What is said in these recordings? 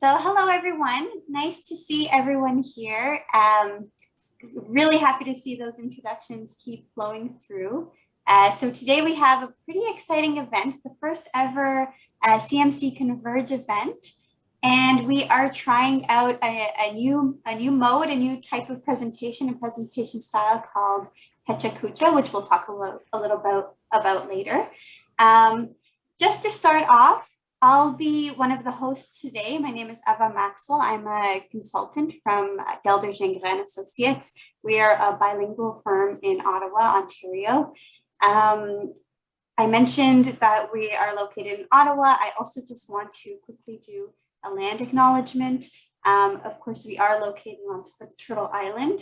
So hello, everyone. Nice to see everyone here. Really happy to see those introductions keep flowing through. So today we have a pretty exciting event, the first ever CMC Converge event. And we are trying out a new mode, a new type of presentation and presentation style called Pecha Kucha, which we'll talk a little about later. Just to start off, I'll be one of the hosts today. My name is Eva Maxwell. I'm a consultant from Gelder Gingras Associates. We are a bilingual firm in Ottawa, Ontario. I mentioned that we are located in Ottawa. I also just want to quickly do a land acknowledgement. Of course, we are located on Turtle Island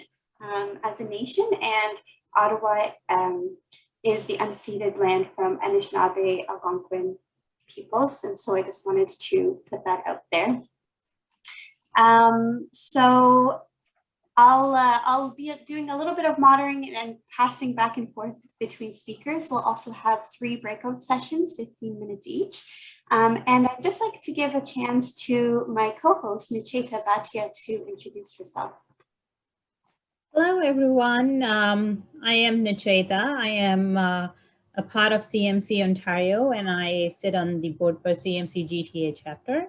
as a nation, and Ottawa is the unceded land from Anishinaabe Algonquin peoples, and so I just wanted to put that out there. So I'll be doing a little bit of moderating and passing back and forth between speakers. We'll also have 3 breakout sessions, 15 minutes each. And I'd just like to give a chance to my co-host, Nicheta Bhatia, to introduce herself. Hello, everyone. I am Nicheta. I am a part of CMC Ontario, and I sit on the board for CMC-GTA chapter.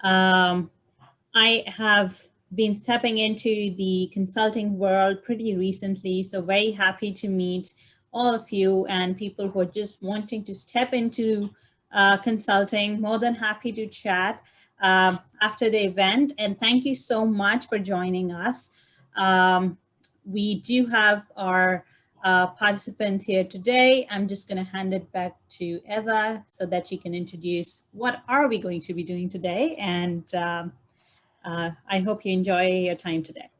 I have been stepping into the consulting world pretty recently, so very happy to meet all of you and people who are just wanting to step into consulting. More than happy to chat after the event, and thank you so much for joining us. We do have our participants here today. I'm just going to hand it back to Eva so that she can introduce what are we going to be doing today, and I hope you enjoy your time today.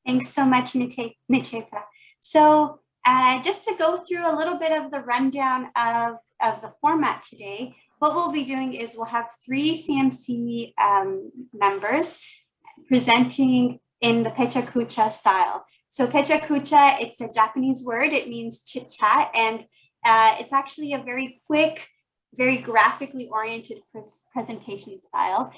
Thanks so much, Nicheta. So just to go through a little bit of the rundown of the format today, what we'll be doing is we'll have 3 CMC members presenting in the Pecha Kucha style. So Pecha Kucha, it's a Japanese word. It means chit chat, and it's actually a very quick, very graphically oriented presentation style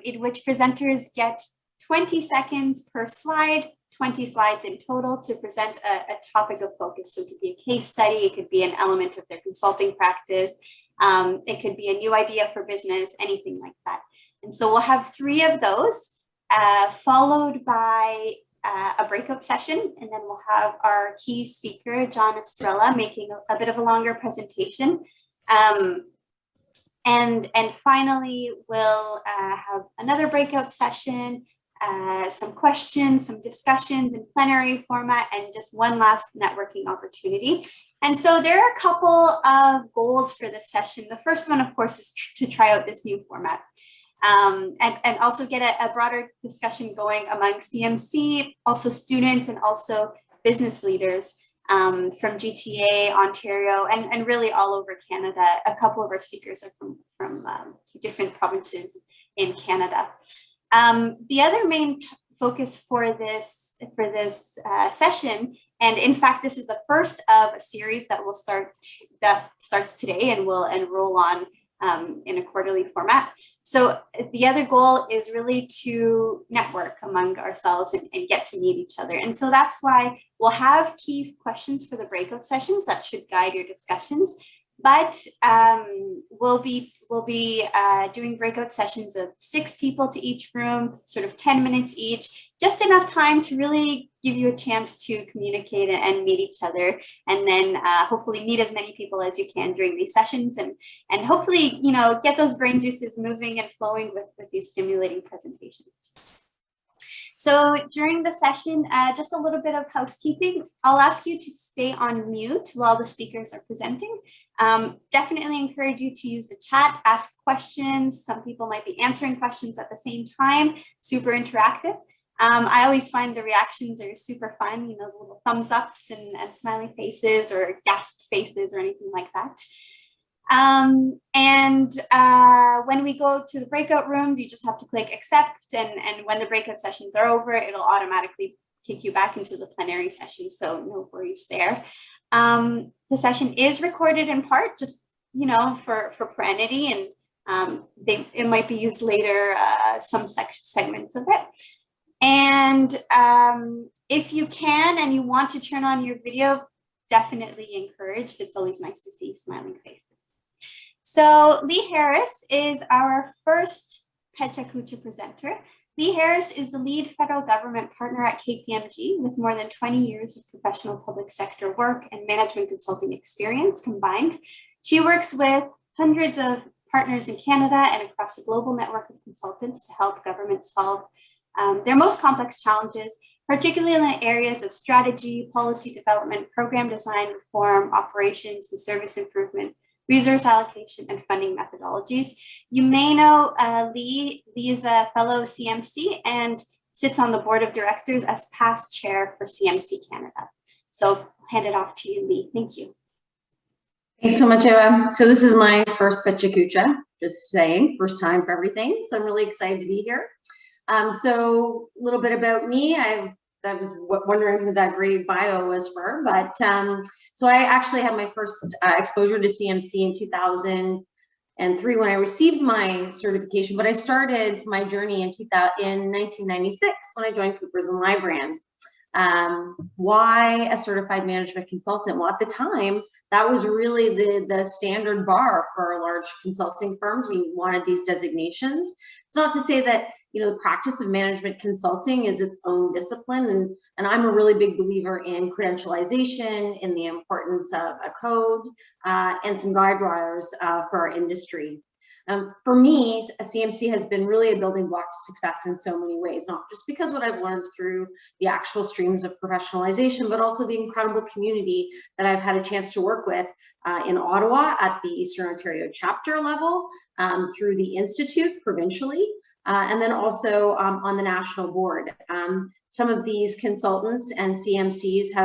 in which presenters get 20 seconds per slide, 20 slides in total to present a topic of focus. So it could be a case study, it could be an element of their consulting practice, it could be a new idea for business, anything like that. And so we'll have 3 of those, followed by a breakout session, and then we'll have our key speaker, John Estrella, making a bit of a longer presentation. And finally, we'll have another breakout session, some questions, some discussions in plenary format, and just one last networking opportunity. And so there are a couple of goals for this session. The first one, of course, is to try out this new format. And also get a broader discussion going among CMC, also students, and also business leaders from GTA, Ontario, and really all over Canada. A couple of our speakers are from different provinces in Canada. The other main focus for this session, and in fact, this is the first of a series that starts today and will roll on in a quarterly format. So the other goal is really to network among ourselves and get to meet each other. And so that's why we'll have key questions for the breakout sessions that should guide your discussions. But we'll be doing breakout sessions of 6 people to each room, sort of 10 minutes each, just enough time to really give you a chance to communicate and meet each other, and then hopefully meet as many people as you can during these sessions, and hopefully, you know, get those brain juices moving and flowing with these stimulating presentations. So during the session, just a little bit of housekeeping. I'll ask you to stay on mute while the speakers are presenting. Definitely encourage you to use the chat, ask questions. Some people might be answering questions at the same time, super interactive. I always find the reactions are super fun, you know, the little thumbs ups and smiley faces or gasped faces or anything like that. When we go to the breakout rooms, you just have to click accept, and when the breakout sessions are over, it'll automatically kick you back into the plenary session, so no worries there. The session is recorded in part, just, you know, for entity, and It might be used later, some segments of it. And if you can and you want to turn on your video, definitely encouraged. It's always nice to see smiling faces. So Leigh Harris is our first Pecha Kucha presenter. Leigh Harris is the lead federal government partner at KPMG with more than 20 years of professional public sector work and management consulting experience combined. She works with hundreds of partners in Canada and across a global network of consultants to help governments solve their most complex challenges, particularly in the areas of strategy, policy development, program design, reform, operations, and service improvement, resource allocation, and funding methodologies. You may know Leigh. Leigh is a fellow CMC and sits on the board of directors as past chair for CMC-Canada. So I'll hand it off to you, Leigh. Thank you. Thanks so much, Eva. So this is my first Pecha Kucha, just saying, first time for everything. So I'm really excited to be here. So a little bit about me. I was wondering who that great bio was for, but so I actually had my first exposure to CMC in 2003 when I received my certification, but I started my journey in 1996 when I joined Coopers & Lybrand. Why a certified management consultant? Well, at the time, that was really the standard bar for large consulting firms. We wanted these designations. It's not to say that, you know, the practice of management consulting is its own discipline, and I'm a really big believer in credentialization, in the importance of a code and some guide wires for our industry. For me, a CMC has been really a building block to success in so many ways, not just because what I've learned through the actual streams of professionalization, but also the incredible community that I've had a chance to work with in Ottawa at the Eastern Ontario chapter level, through the Institute provincially, and then also on the national board. Some of these consultants and CMCs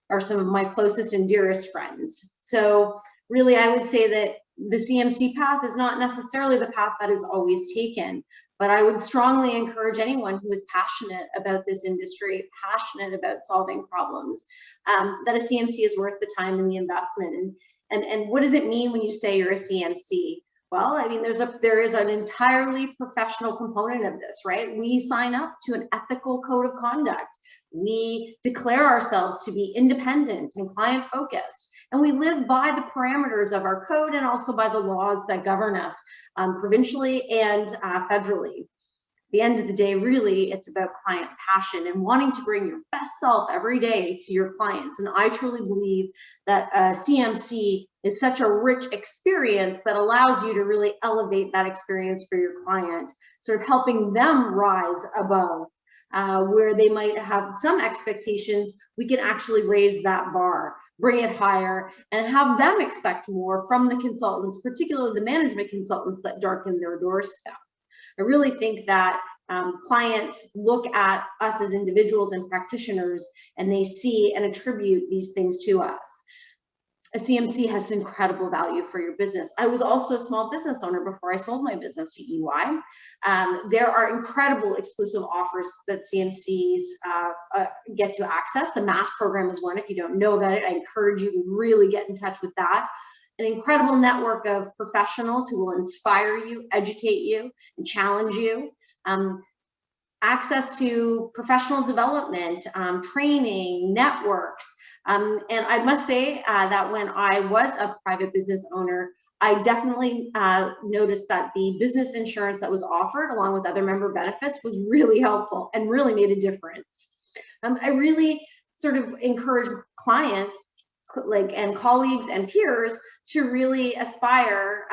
are some of my closest and dearest friends. So really, I would say that the CMC path is not necessarily the path that is always taken, but I would strongly encourage anyone who is passionate about this industry, passionate about solving problems, that a CMC is worth the time and the investment. And what does it mean when you say you're a CMC? Well, I mean, there is an entirely professional component of this, right? We sign up to an ethical code of conduct. We declare ourselves to be independent and client focused. And we live by the parameters of our code and also by the laws that govern us provincially and federally. At the end of the day, really, it's about client passion and wanting to bring your best self every day to your clients. And I truly believe that CMC is such a rich experience that allows you to really elevate that experience for your client, sort of helping them rise above where they might have some expectations. We can actually raise that bar, bring it higher, and have them expect more from the consultants, particularly the management consultants that darken their doorstep. I really think that clients look at us as individuals and practitioners, and they see and attribute these things to us. A CMC has incredible value for your business. I was also a small business owner before I sold my business to EY. There are incredible exclusive offers that CMCs get to access. The MASS program is one. If you don't know about it, I encourage you to really get in touch with that. An incredible network of professionals who will inspire you, educate you, and challenge you. Access to professional development, training, networks. And I must say that when I was a private business owner, I definitely noticed that the business insurance that was offered along with other member benefits was really helpful and really made a difference. I really sort of encourage clients and colleagues and peers to really aspire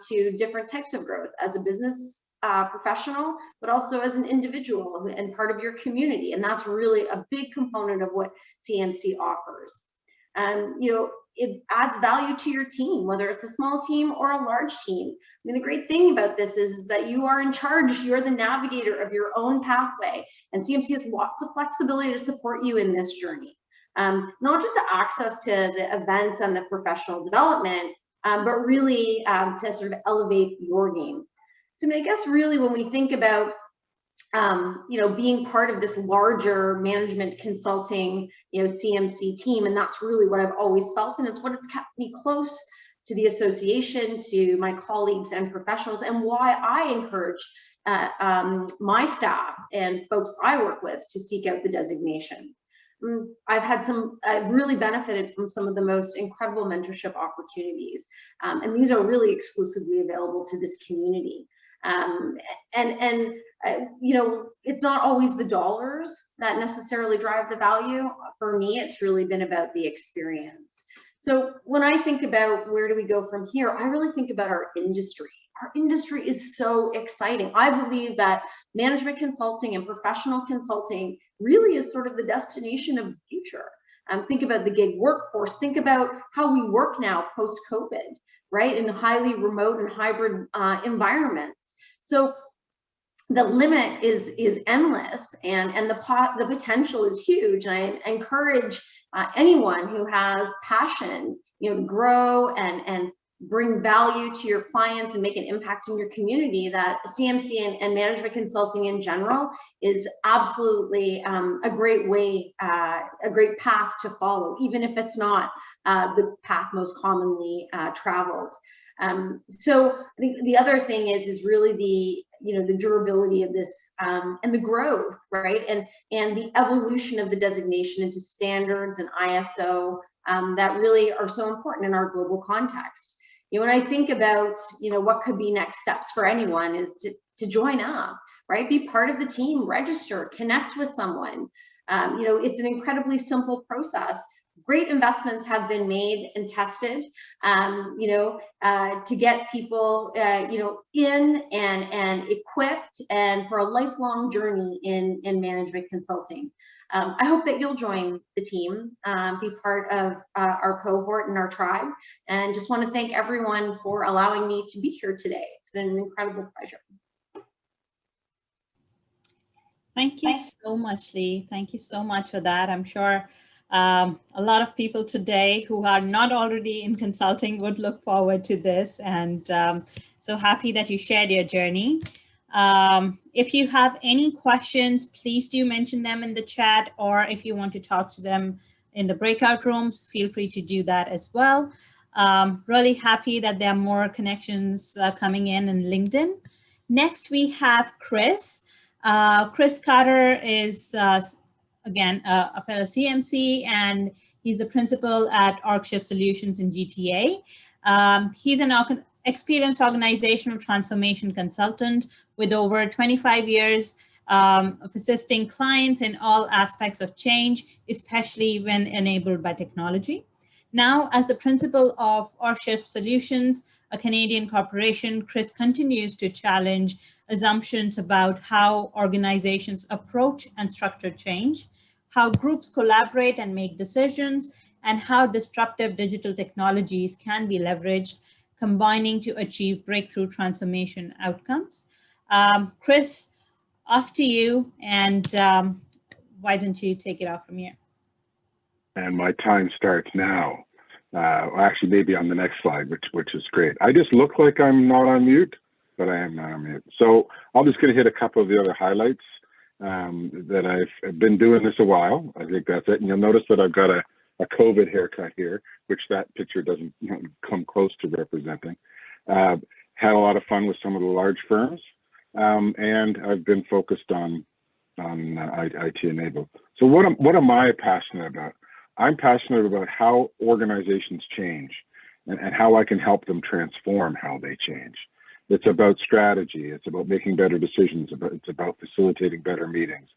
to different types of growth as a business professional, but also as an individual and part of your community. And that's really a big component of what CMC offers. You know, it adds value to your team, whether it's a small team or a large team. I mean, the great thing about this is that you are in charge, you're the navigator of your own pathway, and CMC has lots of flexibility to support you in this journey. Not just the access to the events and the professional development, but really to sort of elevate your game. So I mean, I guess really when we think about you know, being part of this larger management consulting, you know, CMC team, and that's really what I've always felt, and it's what it's kept me close the association, to my colleagues and professionals, and why I encourage my staff and folks I work with to seek out the designation. I've really benefited from some of the most incredible mentorship opportunities, and these are really exclusively available to this community. You know, it's not always the dollars that necessarily drive the value. For me, it's really been about the experience. So when I think about where do we go from here, I really think about our industry. Our industry is so exciting. I believe that management consulting and professional consulting really is sort of the destination of the future. Think about the gig workforce. Think about how we work now post-COVID, right? In highly remote and hybrid environments. So the limit is endless, and the potential is huge. And I encourage anyone who has passion, you know, to grow and bring value to your clients and make an impact in your community, that CMC and management consulting in general is absolutely a great way, a great path to follow, even if it's not the path most commonly traveled. So I think the other thing is really the durability of this and the growth, right? And the evolution of the designation into standards and ISO that really are so important in our global context. You know, when I think about, you know, what could be next steps for anyone is to join up, right? Be part of the team, register, connect with someone. You know, it's an incredibly simple process. Great investments have been made and tested, you know, to get people, you know, in and equipped and for a lifelong journey in management consulting. I hope that you'll join the team, be part of our cohort and our tribe, and just want to thank everyone for allowing me to be here today. It's been an incredible pleasure. Thank you so much, Leigh. Thank you so much for that. I'm sure a lot of people today who are not already in consulting would look forward to this, and so happy that you shared your journey. If you have any questions, please do mention them in the chat, or if you want to talk to them in the breakout rooms, feel free to do that as well. Really happy that there are more connections coming in LinkedIn. Next, we have Chris. Chris Carter is, again, a fellow CMC, and he's the principal at OrgShift Solutions in GTA. He's an experienced organizational transformation consultant with over 25 years of assisting clients in all aspects of change, especially when enabled by technology. Now, as the principal of OrgShift Solutions, a Canadian corporation, Chris continues to challenge assumptions about how organizations approach and structure change, how groups collaborate and make decisions, and how disruptive digital technologies can be leveraged, combining to achieve breakthrough transformation outcomes. Chris, off to you, and why don't you take it off from here? And my time starts now. Actually, maybe on the next slide, which is great. I just look like I'm not on mute, but I am not on mute. So I'm just going to hit a couple of the other highlights that I've been doing this a while. I think that's it. And you'll notice that I've got a COVID haircut here, which that picture doesn't come close to representing. Had a lot of fun with some of the large firms, and I've been focused on IT enabled. So what am I passionate about? I'm passionate about how organizations change and how I can help them transform how they change. It's about strategy. It's about making better decisions. It's about facilitating better meetings.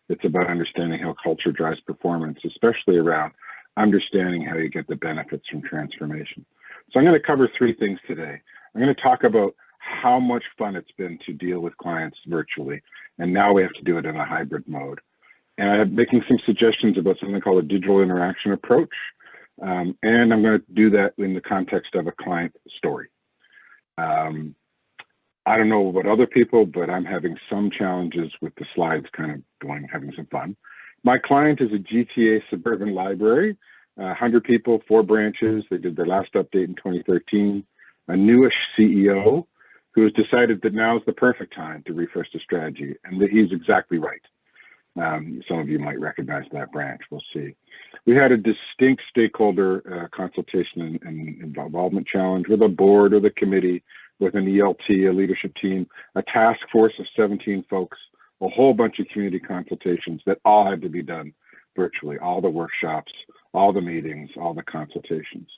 It's about understanding how culture drives performance, especially around understanding how you get the benefits from transformation. So I'm going to cover three things today. I'm going to talk about how much fun it's been to deal with clients virtually, and now we have to do it in a hybrid mode. And I'm making some suggestions about something called a digital interaction approach, and I'm going to do that in the context of a client story. I don't know about other people, but I'm having some challenges with the slides kind of having some fun. My client is a GTA suburban library, 100 people, 4 branches. They did their last update in 2013. A newish CEO who has decided that now is the perfect time to refresh the strategy, and that he's exactly right. Some of you might recognize that branch, we'll see. We had a distinct stakeholder consultation and involvement challenge with a board or the committee, with an ELT, a leadership team, a task force of 17 folks, a whole bunch of community consultations that all had to be done virtually, all the workshops, all the meetings, all the consultations.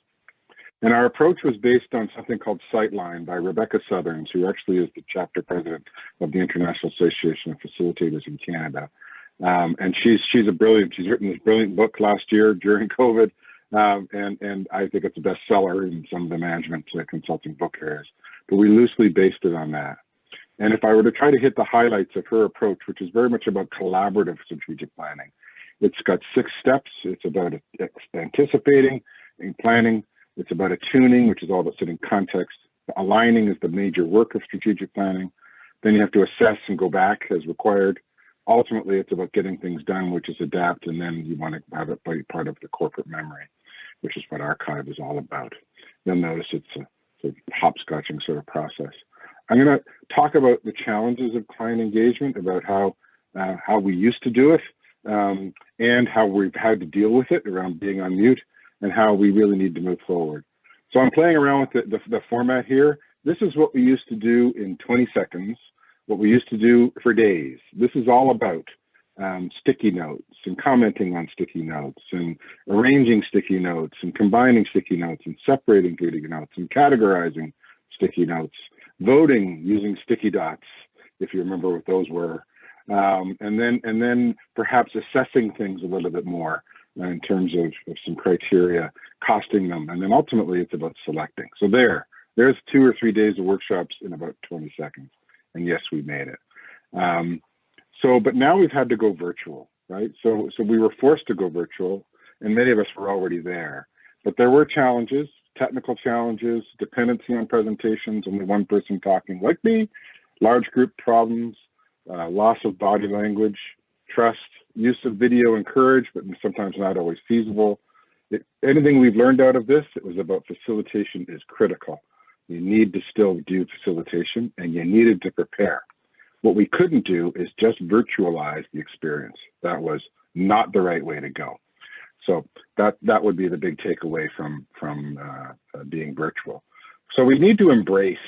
And our approach was based on something called Sightline by Rebecca Southerns, who actually is the chapter president of the International Association of Facilitators in Canada. And she's she's written this brilliant book last year during COVID, and I think it's a bestseller in some of the management consulting book areas. But we loosely based it on that. And if I were to try to hit the highlights of her approach, which is very much about collaborative strategic planning, it's got 6 steps. It's about anticipating and planning. It's about attuning, which is all about setting context. Aligning is the major work of strategic planning. Then you have to assess and go back as required. Ultimately, it's about getting things done, which is adapt, and then you want to have it be part of the corporate memory, which is what archive is all about. You'll notice it's a hopscotching sort of process. I'm going to talk about the challenges of client engagement, about how we used to do it, and how we've had to deal with it around being on mute, and how we really need to move forward. So I'm playing around with the format here. This is what we used to do in 20 seconds, what we used to do for days. This is all about sticky notes and commenting on sticky notes and arranging sticky notes and combining sticky notes and separating sticky notes and categorizing sticky notes, voting using sticky dots, if you remember what those were, and then perhaps assessing things a little bit more in terms of some criteria, costing them, and then ultimately it's about selecting. So there's 2 or 3 days of workshops in about 20 seconds. And yes, we made it. But now we've had to go virtual, right? So we were forced to go virtual, and many of us were already there. But there were challenges, technical challenges, dependency on presentations, only one person talking like me, large group problems, loss of body language, trust, use of video encouraged, but sometimes not always feasible. Anything we've learned out of this, it was about facilitation is critical. You need to still do facilitation, and you needed to prepare. What we couldn't do is just virtualize the experience. That was not the right way to go. So that would be the big takeaway from being virtual. So we need to embrace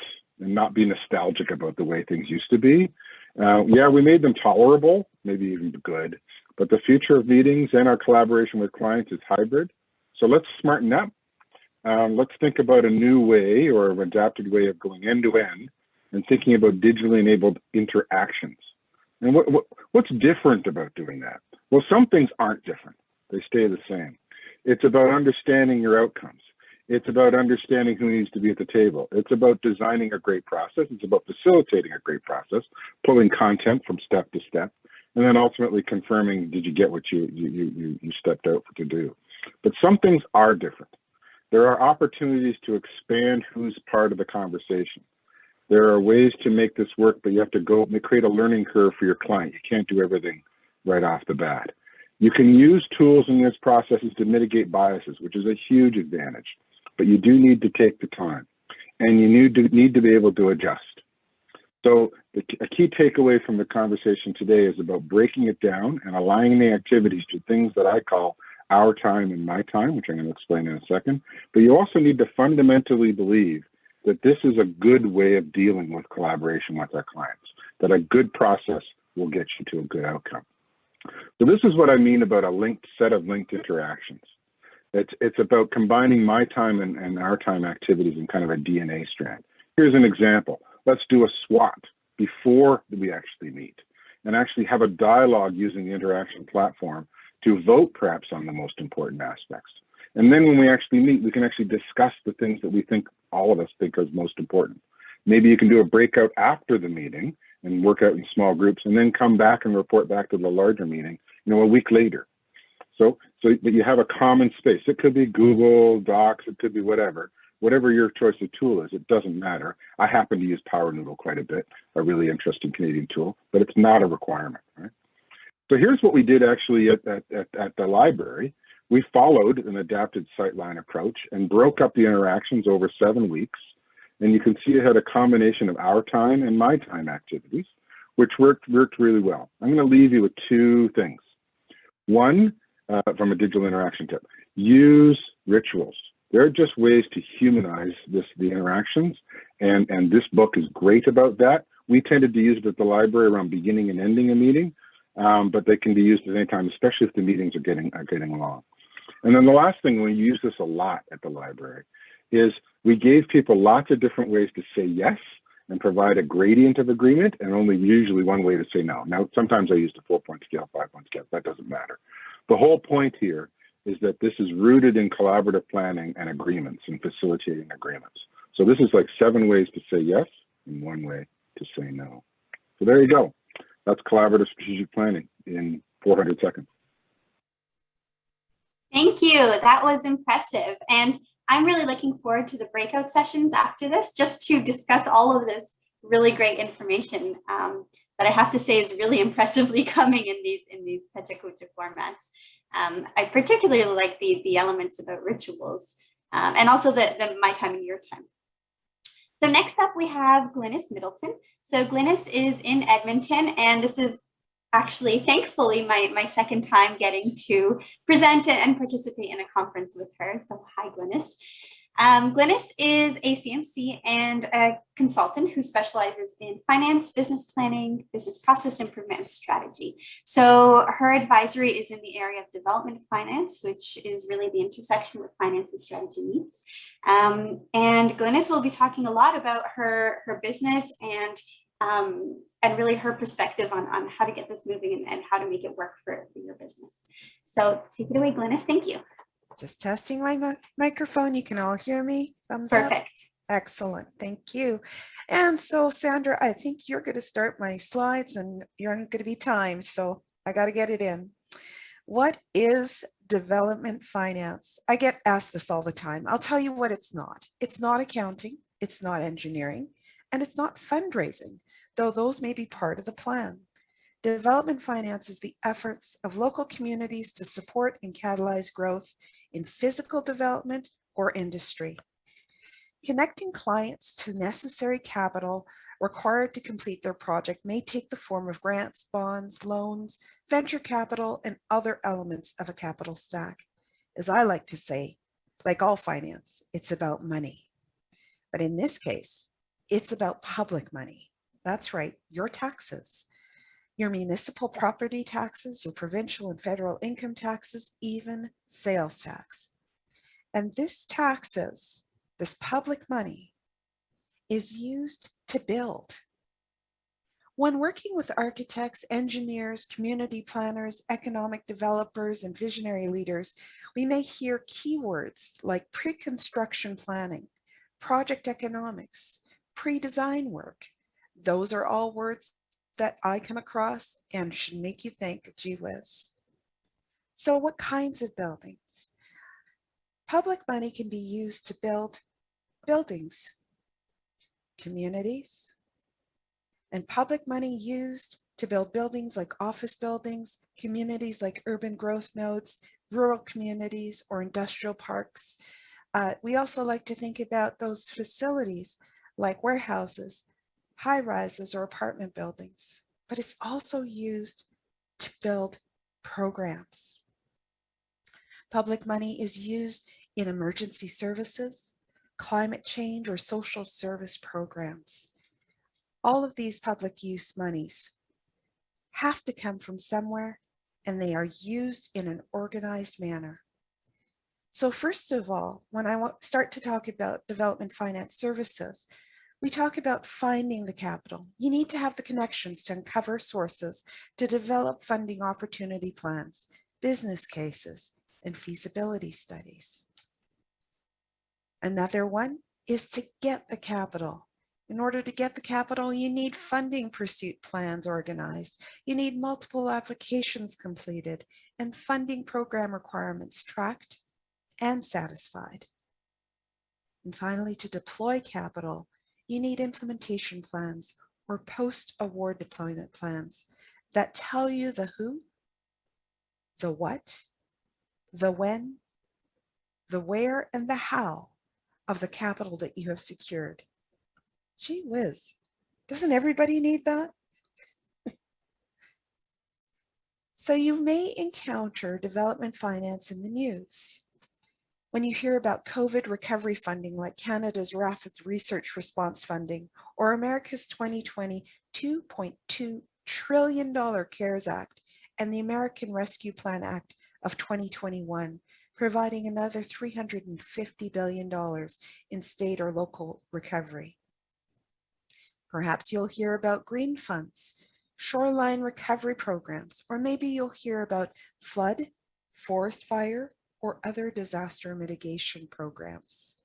and not be nostalgic about the way things used to be. Yeah, we made them tolerable, maybe even good, but the future of meetings and our collaboration with clients is hybrid. So let's smarten up. Let's think about a new way or an adapted way of going end to end and thinking about digitally enabled interactions. And what's different about doing that? Well, some things aren't different. They stay the same. It's about understanding your outcomes. It's about understanding who needs to be at the table. It's about designing a great process. It's about facilitating a great process, pulling content from step to step, and then ultimately confirming, did you get what you stepped out to do? But some things are different. There are opportunities to expand who's part of the conversation. There are ways to make this work, but you have to go create a learning curve for your client. You can't do everything right off the bat. You can use tools in these processes to mitigate biases, which is a huge advantage, but you do need to take the time, and you need to be able to adjust. So a key takeaway from the conversation today is about breaking it down and aligning the activities to things that I call our time and my time, which I'm going to explain in a second. But you also need to fundamentally believe that this is a good way of dealing with collaboration with our clients, that a good process will get you to a good outcome. So this is what I mean about a set of linked interactions. It's about combining my time and our time activities in kind of a DNA strand. Here's an example. Let's do a SWOT before we actually meet and actually have a dialogue using the interaction platform to vote perhaps on the most important aspects. And then when we actually meet, we can actually discuss the things that we think, all of us think is most important. Maybe you can do a breakout after the meeting and work out in small groups and then come back and report back to the larger meeting, a week later. So that you have a common space. It could be Google Docs, it could be whatever your choice of tool is, it doesn't matter. I happen to use Power Noodle quite a bit, a really interesting Canadian tool, but it's not a requirement, right? So here's what we did actually at the library. We followed an adapted Sightline approach and broke up the interactions over 7 weeks. And you can see it had a combination of our time and my time activities, which worked really well. I'm going to leave you with 2 things. One, from a digital interaction tip. Use rituals. They're just ways to humanize the interactions, and this book is great about that. We tended to use it at the library around beginning and ending a meeting, but they can be used at any time, especially if the meetings are getting long. And then the last thing, we use this a lot at the library, is we gave people lots of different ways to say yes and provide a gradient of agreement, and only usually one way to say no. Now, sometimes I used a 4-point scale, 5-point scale, that doesn't matter. The whole point here is that this is rooted in collaborative planning and agreements and facilitating agreements. So this is like 7 ways to say yes and 1 way to say no. So there you go. That's collaborative strategic planning in 400 seconds. Thank you. That was impressive. And I'm really looking forward to the breakout sessions after this, just to discuss all of this really great information that I have to say is really impressively coming in these Pecha Kucha formats. I particularly like the elements about rituals and also the my time and your time. So next up we have Glynis Middleton. So Glynis is in Edmonton, and this is actually, thankfully, my second time getting to present and participate in a conference with her. So hi, Glynis. Glynis is a CMC and a consultant who specializes in finance, business planning, business process improvement, and strategy. So her advisory is in the area of development finance, which is really the intersection where finance and strategy meets. And Glynis will be talking a lot about her business and really her perspective on how to get this moving and how to make it work for your business. So take it away, Glynis. Thank you. Just testing my microphone. You can all hear me? Thumbs Perfect. up? Excellent. Thank you. And so, Sandra, I think you're going to start my slides and you're going to be timed. So I got to get it in. What is development finance? I get asked this all the time. I'll tell you what it's not. It's not accounting. It's not engineering. And it's not fundraising, though those may be part of the plan. Development finance is the efforts of local communities to support and catalyze growth in physical development or industry. Connecting clients to necessary capital required to complete their project may take the form of grants, bonds, loans, venture capital, and other elements of a capital stack. As I like to say, like all finance, it's about money. But in this case, it's about public money. That's right, your taxes. Your municipal property taxes, your provincial and federal income taxes, even sales tax. And this public money is used to build. When working with architects, engineers, community planners, economic developers, and visionary leaders, we may hear keywords like pre-construction planning, project economics, pre-design work. Those are all words that I come across and should make you think, gee whiz. So what kinds of buildings? Public money can be used to build buildings, communities, and public money used to build buildings like office buildings, communities like urban growth nodes, rural communities, or industrial parks. We also like to think about those facilities like warehouses, high rises or apartment buildings, but it's also used to build programs. Public money is used in emergency services, climate change, or social service programs. All of these public use monies have to come from somewhere, and they are used in an organized manner. So first of all, when I start to talk about development finance services, we talk about finding the capital. You need to have the connections to uncover sources to develop funding opportunity plans, business cases, and feasibility studies. Another one is to get the capital. In order to get the capital, you need funding pursuit plans organized. You need multiple applications completed and funding program requirements tracked and satisfied. And finally, to deploy capital, you need implementation plans or post-award deployment plans that tell you the who, the what, the when, the where, and the how of the capital that you have secured. Gee whiz, doesn't everybody need that? So you may encounter development finance in the news. When you hear about COVID recovery funding like Canada's Rapid Research Response Funding or America's 2020 $2.2 trillion CARES Act and the American Rescue Plan Act of 2021, providing another $350 billion in state or local recovery. Perhaps you'll hear about green funds, shoreline recovery programs, or maybe you'll hear about flood, forest fire, or other disaster mitigation programs.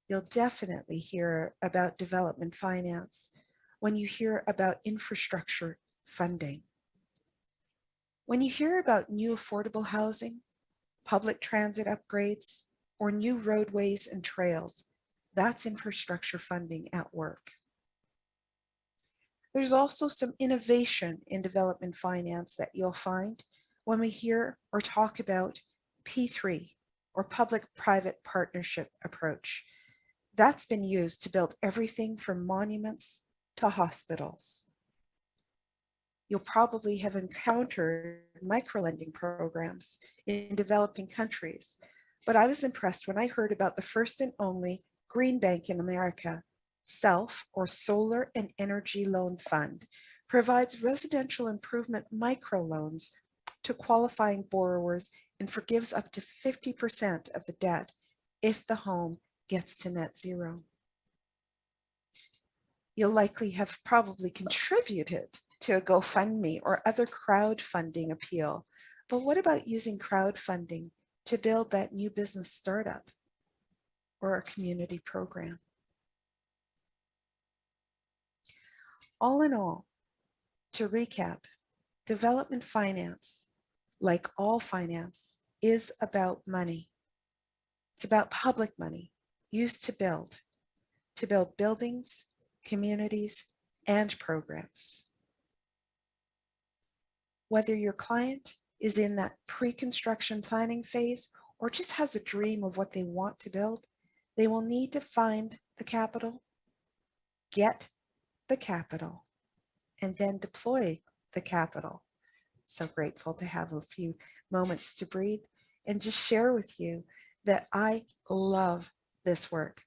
You'll definitely hear about development finance when you hear about infrastructure funding. When you hear about new affordable housing, public transit upgrades, or new roadways and trails, that's infrastructure funding at work. There's also some innovation in development finance that you'll find when we hear or talk about P3, or public-private partnership approach. That's been used to build everything from monuments to hospitals. You'll probably have encountered microlending programs in developing countries, but I was impressed when I heard about the first and only green bank in America. Self or Solar and Energy Loan Fund provides residential improvement microloans to qualifying borrowers and forgives up to 50% of the debt if the home gets to net zero. You'll likely have probably contributed to a GoFundMe or other crowdfunding appeal, but what about using crowdfunding to build that new business startup or a community program? All in all, to recap, development finance, like all finance, is about money. It's about public money used to build buildings, communities, and programs. Whether your client is in that pre-construction planning phase or just has a dream of what they want to build, they will need to find the capital, get the capital, and then deploy the capital. So grateful to have a few moments to breathe and just share with you that I love this work.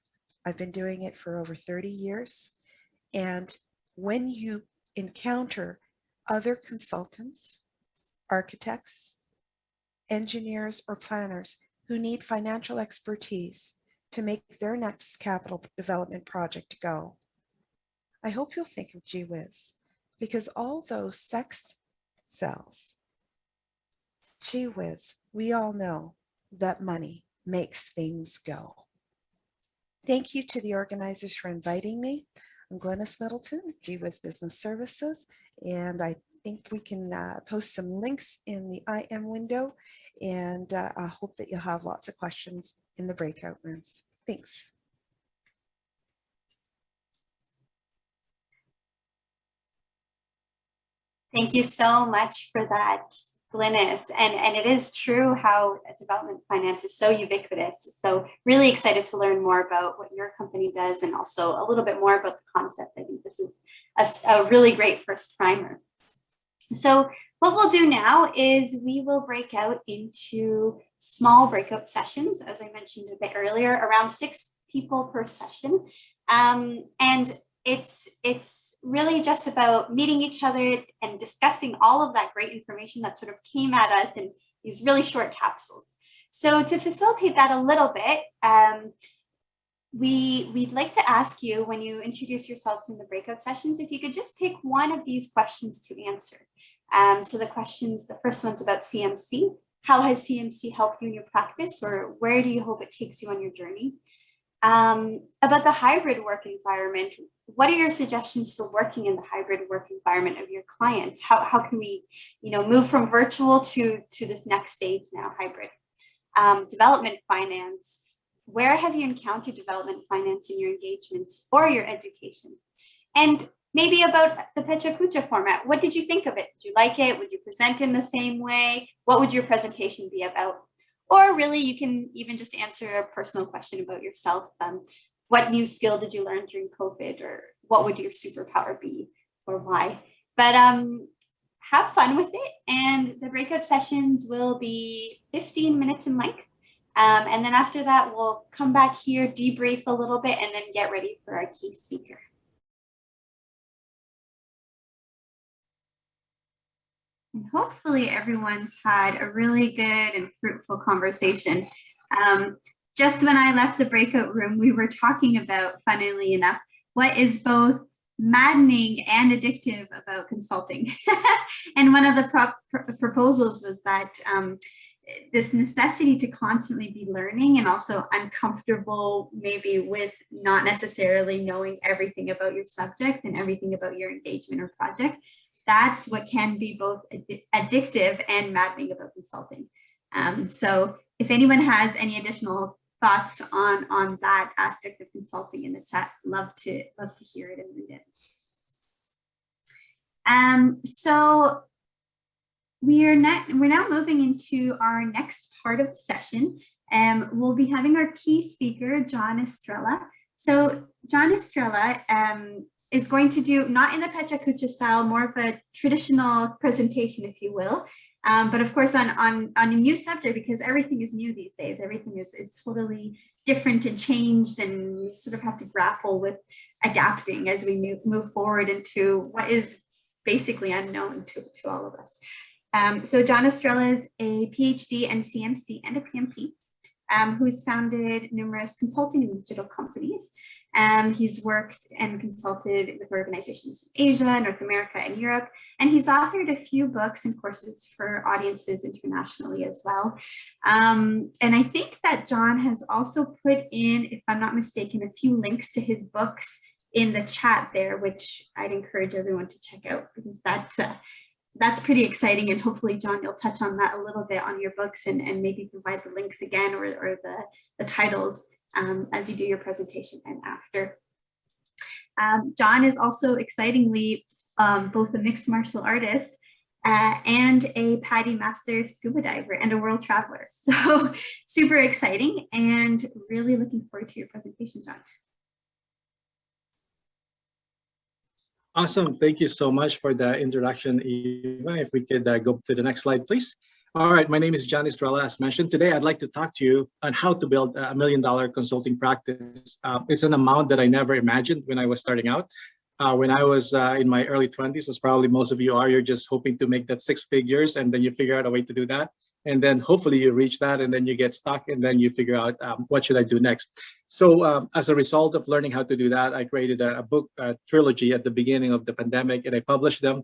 I've been doing it for over 30 years. And when you encounter other consultants, architects, engineers, or planners who need financial expertise to make their next capital development project go, I hope you'll think of GWiz, because all those sex sells. GWiz, we all know that money makes things go. Thank you to the organizers for inviting me. I'm Glennis Middleton, GWiz Business Services, and I think we can post some links in the IM window, and I hope that you'll have lots of questions in the breakout rooms. Thanks. Thank you so much for that, Glynis. And it is true how development finance is so ubiquitous. So really excited to learn more about what your company does and also a little bit more about the concept. I think this is a really great first primer. So what we'll do now is we will break out into small breakout sessions, as I mentioned a bit earlier, around 6 people per session. And it's really just about meeting each other and discussing all of that great information that sort of came at us in these really short capsules. So to facilitate that a little bit, we'd like to ask you, when you introduce yourselves in the breakout sessions, if you could just pick one of these questions to answer. So the first one's about CMC. How has CMC helped you in your practice, or where do you hope it takes you on your journey? About the hybrid work environment, what are your suggestions for working in the hybrid work environment of your clients? How can we, move from virtual to this next stage now, hybrid? Development finance, where have you encountered development finance in your engagements or your education? And maybe about the Pecha Kucha format, what did you think of it? Did you like it? Would you present in the same way? What would your presentation be about? Or really, you can even just answer a personal question about yourself. What new skill did you learn during COVID, or what would your superpower be, or why? But have fun with it. And the breakout sessions will be 15 minutes in length. And then after that, we'll come back here, debrief a little bit, and then get ready for our key speaker. And hopefully everyone's had a really good and fruitful conversation. Just when I left the breakout room, we were talking about, funnily enough, what is both maddening and addictive about consulting. And one of the proposals was that this necessity to constantly be learning and also uncomfortable maybe with not necessarily knowing everything about your subject and everything about your engagement or project. That's what can be both addictive and maddening about consulting. So if anyone has any additional thoughts on that aspect of consulting in the chat, love to hear it and read it. So we're now moving into our next part of the session. We'll be having our key speaker, John Estrella. So John Estrella is going to do, not in the Pecha Kucha style, more of a traditional presentation, if you will. But of course, on a new subject, because everything is new these days, everything is totally different and changed, and we sort of have to grapple with adapting as we move forward into what is basically unknown to all of us. So John Estrella is a PhD in CMC and a PMP, who's founded numerous consulting and digital companies. He's worked and consulted with organizations in Asia, North America, and Europe, and he's authored a few books and courses for audiences internationally as well. And I think that John has also put in, if I'm not mistaken, a few links to his books in the chat there, which I'd encourage everyone to check out, because that's pretty exciting. And hopefully, John, you'll touch on that a little bit on your books and maybe provide the links again or the titles as you do your presentation and after. John is also excitingly both a mixed martial artist and a PADI master scuba diver and a world traveler. So super exciting and really looking forward to your presentation, John. Awesome. Thank you so much for the introduction, Eva. If we could go to the next slide, please. All right, my name is John Estrella, as mentioned. Today, I'd like to talk to you on how to build $1 million consulting practice. It's an amount that I never imagined when I was starting out. When I was in my early 20s, as probably most of you are, you're just hoping to make that 6 figures, and then you figure out a way to do that. And then hopefully you reach that, and then you get stuck, and then you figure out what should I do next. So as a result of learning how to do that, I created a book trilogy at the beginning of the pandemic, and I published them.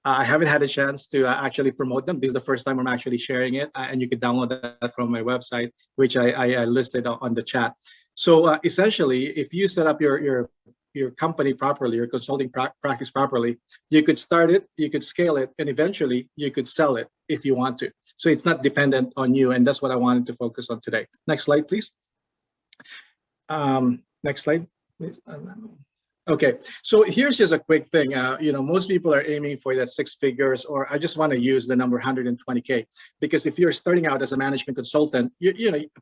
I haven't had a chance to actually promote them. This is the first time I'm actually sharing it, and you can download that from my website, which I listed on the chat. So essentially, if you set up your company properly, your consulting practice properly, you could start it, you could scale it, and eventually you could sell it if you want to. So it's not dependent on you, and that's what I wanted to focus on today. Next slide, please. Next slide, please. Okay, so here's just a quick thing. Most people are aiming for that 6 figures, or I just want to use the number 120K, because if you're starting out as a management consultant,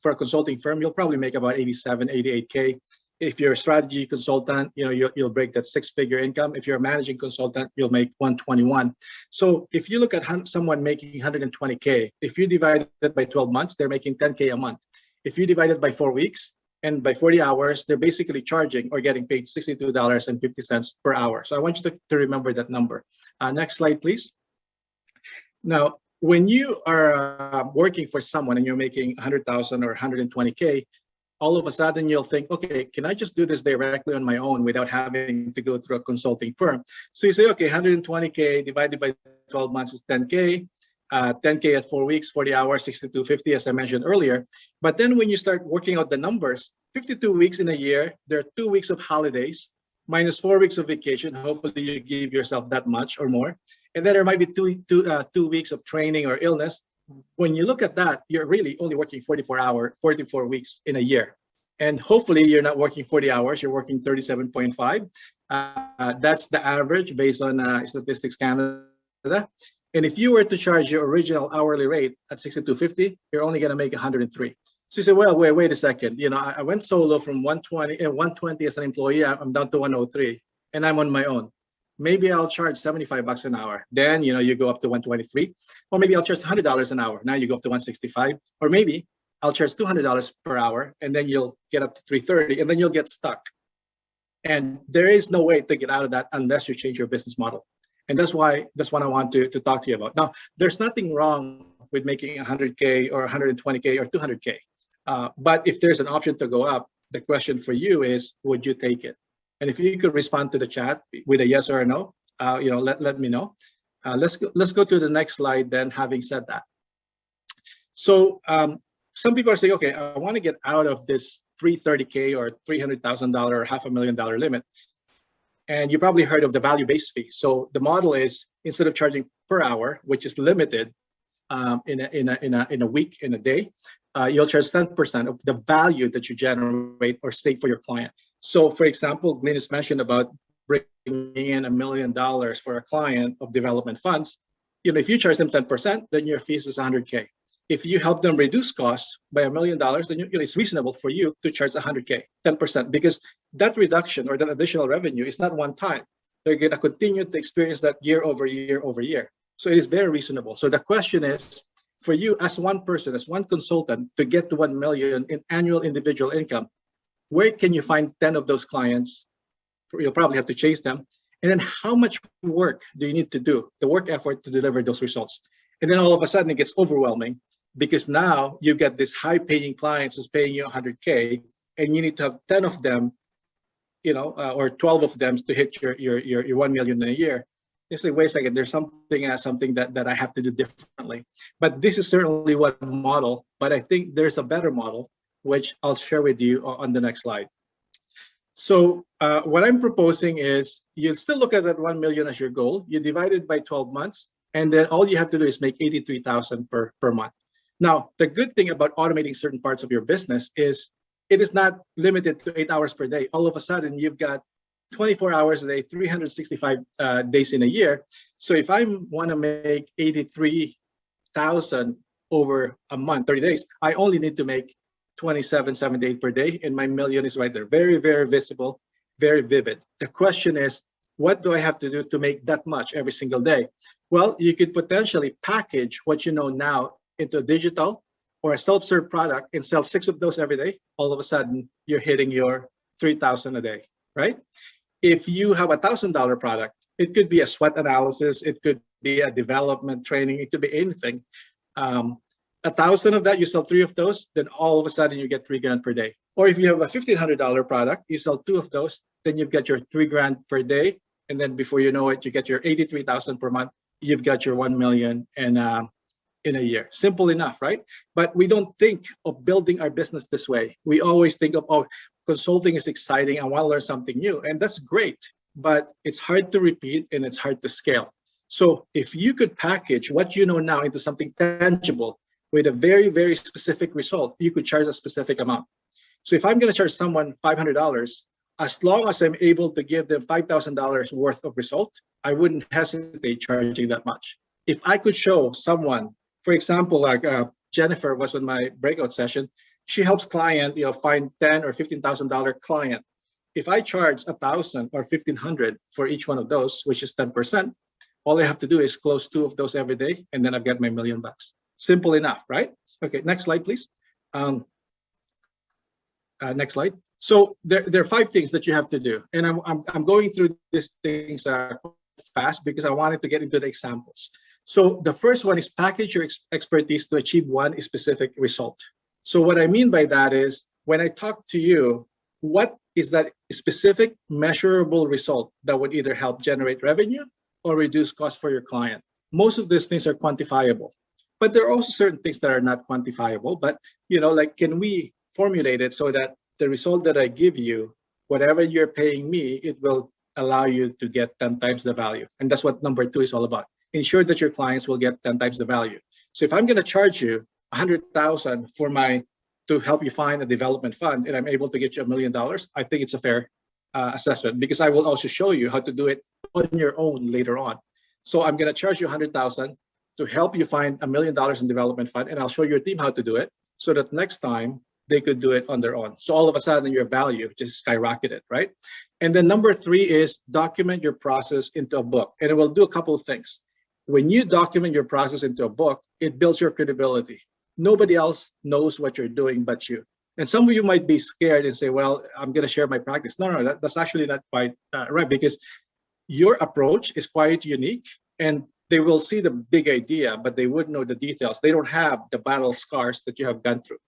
for a consulting firm, you'll probably make about 87, 88K. If you're a strategy consultant, you'll break that 6-figure income. If you're a managing consultant, you'll make 121. So if you look at someone making 120K, if you divide it by 12 months, they're making 10K a month. If you divide it by 4 weeks, and by 40 hours, they're basically charging or getting paid $62.50 per hour. So I want you to remember that number. Next slide, please. Now, when you are working for someone and you're making 100,000 or 120K, all of a sudden you'll think, okay, can I just do this directly on my own without having to go through a consulting firm? So you say, okay, 120K divided by 12 months is 10K. 10K at 4 weeks, 40 hours, 62.50, as I mentioned earlier. But then when you start working out the numbers, 52 weeks in a year, there are 2 weeks of holidays, minus 4 weeks of vacation. Hopefully you give yourself that much or more. And then there might be two weeks of training or illness. When you look at that, you're really only working 44 weeks in a year. And hopefully you're not working 40 hours, you're working 37.5. That's the average based on Statistics Canada. And if you were to charge your original hourly rate at $62.50, you're only going to make 103. So you say, well, wait a second. I went solo from 120 as an employee. I'm down to 103, and I'm on my own. maybe I'll charge 75 bucks an hour. Then, you go up to 123, or maybe I'll charge $100 an hour. Now you go up to 165, or maybe I'll charge $200 per hour, and then you'll get up to 330, and then you'll get stuck. And there is no way to get out of that unless you change your business model. And that's what I want to talk to you about. Now, there's nothing wrong with making 100K or 120K or 200K. But if there's an option to go up, the question for you is, would you take it? And if you could respond to the chat with a yes or a no, let me know. Let's go to the next slide then, having said that. So some people are saying, okay, I want to get out of this $330K or $300,000 or $500,000 limit. And you probably heard of the value-based fee. So the model is, instead of charging per hour, which is limited in a week, in a day, you'll charge 10% of the value that you generate or save for your client. So for example, Glynis mentioned about bringing in $1 million for a client of development funds. If you charge them 10%, then your fees is 100K. If you help them reduce costs by $1 million, then it's reasonable for you to charge 100K, 10%, because that reduction or that additional revenue is not one time. They're going to continue to experience that year over year over year. So it is very reasonable. So the question is, for you as one person, as one consultant, to get to 1 million in annual individual income, where can you find 10 of those clients? You'll probably have to chase them. And then how much work do you need to do, the work effort to deliver those results? And then all of a sudden it gets overwhelming, because now you get this high paying clients who's paying you 100K, and you need to have 10 of them, or 12 of them to hit your 1 million in a year. You say, wait a second, there's something that I have to do differently. But this is certainly one model, but I think there's a better model, which I'll share with you on the next slide. So what I'm proposing is, you still look at that 1 million as your goal, you divide it by 12 months, and then all you have to do is make 83,000 per month. Now, the good thing about automating certain parts of your business is it is not limited to 8 hours per day. All of a sudden, you've got 24 hours a day, 365 days in a year. So if I want to make 83,000 over a month, 30 days, I only need to make 27.78 per day, and my million is right there. Very, very visible, very vivid. The question is, what do I have to do to make that much every single day? Well, you could potentially package what you know now into a digital or a self-serve product and sell 6 of those every day. All of a sudden, you're hitting your 3,000 a day, right? If you have $1,000 product, it could be a SWOT analysis, it could be a development training, it could be anything. 1,000 of that, you sell 3 of those, then all of a sudden you get $3,000 per day. Or if you have a $1,500 product, you sell 2 of those, then you've got your $3,000 per day. And then before you know it, you get your 83,000 per month. You've got your 1 million in a year. Simple enough, right? But we don't think of building our business this way. We always think of, oh, consulting is exciting, I want to learn something new. And that's great, but it's hard to repeat and it's hard to scale. So if you could package what you know now into something tangible with a very, very specific result, you could charge a specific amount. So if I'm going to charge someone $500, as long as I'm able to give them $5,000 worth of result, I wouldn't hesitate charging that much. If I could show someone, for example, like Jennifer was on my breakout session, she helps client, find $10,000 or $15,000 client. If I charge $1,000 or $1,500 for each one of those, which is 10%, all I have to do is close 2 of those every day, and then I've got my $1 million. Simple enough, right? Okay, next slide, please. Next slide. So there are 5 things that you have to do, and I'm going through these things fast because I wanted to get into the examples. So the first one is package your expertise to achieve one specific result. So what I mean by that is, when I talk to you, what is that specific measurable result that would either help generate revenue or reduce costs for your client? Most of these things are quantifiable, but there are also certain things that are not quantifiable. But like, can we formulate it so that the result that I give you, whatever you're paying me, it will allow you to get 10 times the value? And that's what number 2 is all about. Ensure that your clients will get 10 times the value. So if I'm going to charge you $100,000 to help you find a development fund, and I'm able to get you $1 million, I think it's a fair assessment, because I will also show you how to do it on your own later on. So I'm going to charge you $100,000 to help you find $1 million in development fund, and I'll show your team how to do it, so that next time they could do it on their own. So all of a sudden your value just skyrocketed, right? And then number 3 is document your process into a book. And it will do a couple of things. When you document your process into a book, it builds your credibility. Nobody else knows what you're doing but you. And some of you might be scared and say, well, I'm going to share my practice. No, that's actually not quite right, because your approach is quite unique, and they will see the big idea, but they wouldn't know the details. They don't have the battle scars that you have gone through.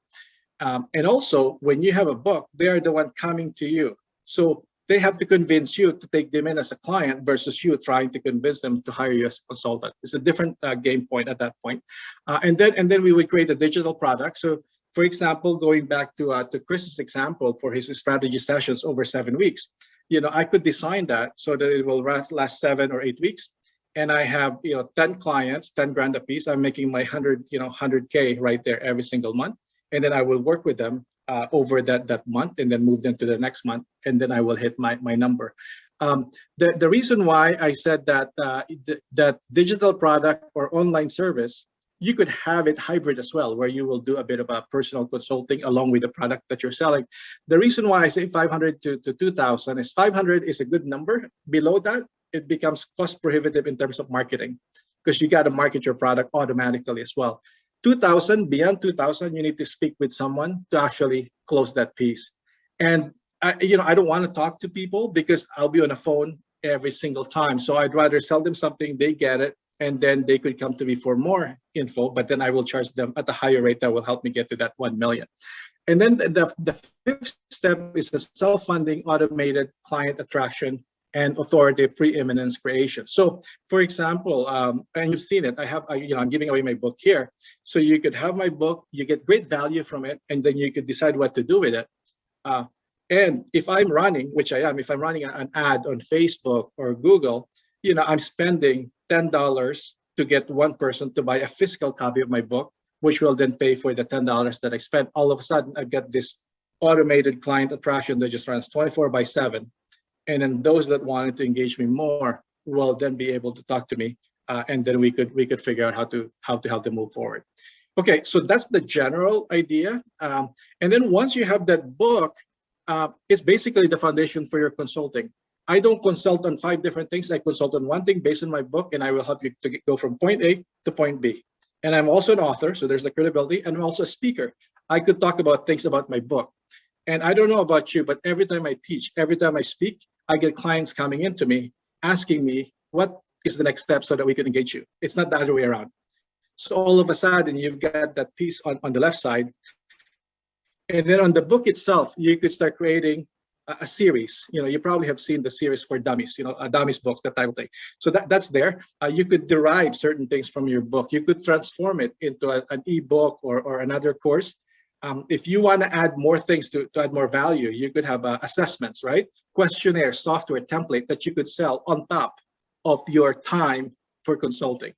And also, when you have a book, they are the one coming to you. So they have to convince you to take them in as a client versus you trying to convince them to hire you as a consultant. It's a different game point at that point. And then we would create a digital product. So for example, going back to Chris's example for his strategy sessions over 7 weeks, I could design that so that it will last 7 or 8 weeks. And I have 10 clients, 10 grand a piece. I'm making my 100K right there every single month. And then I will work with them over that month, and then move them to the next month, and then I will hit my number. The reason why I said that that digital product or online service, you could have it hybrid as well, where you will do a bit of a personal consulting along with the product that you're selling. The reason why I say 500 to 2,000 is 500 is a good number. Below that, it becomes cost prohibitive in terms of marketing, because you got to market your product automatically as well. 2,000, beyond 2,000, you need to speak with someone to actually close that piece. And I don't want to talk to people because I'll be on the phone every single time. So I'd rather sell them something, they get it, and then they could come to me for more info, but then I will charge them at a higher rate that will help me get to that 1 million. And then the 5th step is a self-funding automated client attraction and authority preeminence creation. So for example, and you've seen it, I'm giving away my book here. So you could have my book, you get great value from it, and then you could decide what to do with it. And if I'm running, which I am, if I'm running an ad on Facebook or Google, I'm spending $10 to get one person to buy a physical copy of my book, which will then pay for the $10 that I spent. All of a sudden, I've got this automated client attraction that just runs 24/7. And then those that wanted to engage me more will then be able to talk to me, and then we could figure out how to help them move forward. Okay, so that's the general idea. And then once you have that book, it's basically the foundation for your consulting. I don't consult on 5 different things. I consult on one thing based on my book, and I will help you to go from point A to point B. And I'm also an author, so there's the credibility, and I'm also a speaker. I could talk about things about my book. And I don't know about you, but every time I teach, every time I speak, I get clients coming into me, asking me, what is the next step so that we can engage you? It's not the other way around. So all of a sudden, you've got that piece on the left side. And then on the book itself, you could start creating a series. You probably have seen the series for dummies, dummies books, that type of thing. So that's there. You could derive certain things from your book. You could transform it into an ebook or another course. If you want to add more things to add more value, you could have assessments, right? Questionnaire, software, template that you could sell on top of your time for consulting.